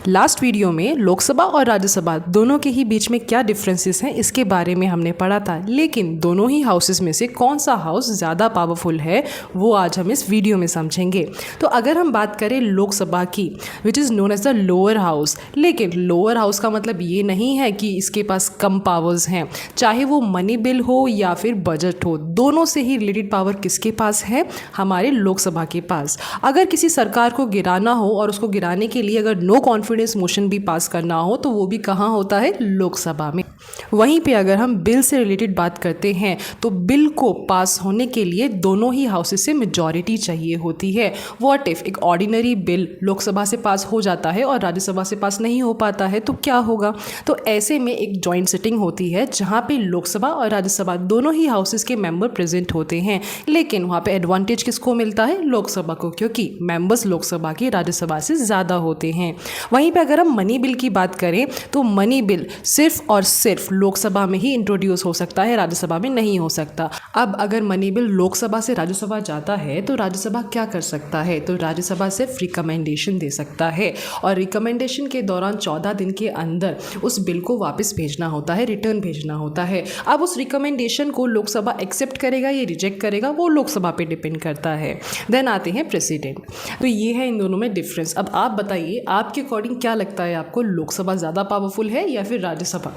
Last video में लोकसभा और राज्यसभा दोनों के ही बीच में क्या डिफरेंसेस हैं इसके बारे में हमने पढ़ा था, लेकिन दोनों ही हाउसेस में से कौन सा हाउस ज़्यादा पावरफुल है वो आज हम इस वीडियो में समझेंगे। तो अगर हम बात करें लोकसभा की, which is known as the lower house, लेकिन लोअर हाउस का मतलब ये नहीं है कि इसके पास कम पावर्स हैं। चाहे वो मनी बिल हो या फिर बजट हो, दोनों से ही रिलेटेड पावर किसके पास है? हमारे लोकसभा के पास। अगर किसी सरकार को गिराना हो और उसको गिराने के लिए अगर नो कॉन्फिडेंस मोशन भी पास करना हो तो वो भी कहाँ होता है? लोकसभा में। वहीं पे अगर हम बिल से रिलेटेड बात करते हैं तो बिल को पास होने के लिए दोनों ही हाउसेस से मेजॉरिटी चाहिए होती है। व्हाट इफ एक ऑर्डिनरी बिल लोकसभा से पास हो जाता है और राज्यसभा से पास नहीं हो पाता है तो क्या होगा? तो ऐसे में एक जॉइंट सिटिंग होती है जहाँ पे लोकसभा और राज्यसभा दोनों ही हाउसेस के मेंबर प्रेजेंट होते हैं, लेकिन वहाँ पे एडवांटेज किसको मिलता है? लोकसभा को, क्योंकि मेंबर्स लोकसभा के राज्यसभा से ज़्यादा होते हैं। वहीं पे अगर हम मनी बिल की बात करें तो मनी बिल सिर्फ और सिर्फ लोकसभा में ही इंट्रोड्यूस हो सकता है, राज्यसभा में नहीं हो सकता। अब अगर मनी बिल लोकसभा से राज्यसभा जाता है तो राज्यसभा क्या कर सकता है? तो राज्यसभा सिर्फ रिकमेंडेशन दे सकता है और रिकमेंडेशन के दौरान 14 दिन के अंदर उस बिल को वापस भेजना होता है, रिटर्न भेजना होता है। अब उस रिकमेंडेशन को लोकसभा एक्सेप्ट करेगा या रिजेक्ट करेगा वो लोकसभा पे डिपेंड करता है। देन आते हैं प्रेसिडेंट। तो ये है इन दोनों में डिफरेंस। अब आप बताइए, आपके अकॉर्डिंग क्या लगता है, आपको लोकसभा ज़्यादा पावरफुल है या फिर राज्यसभा?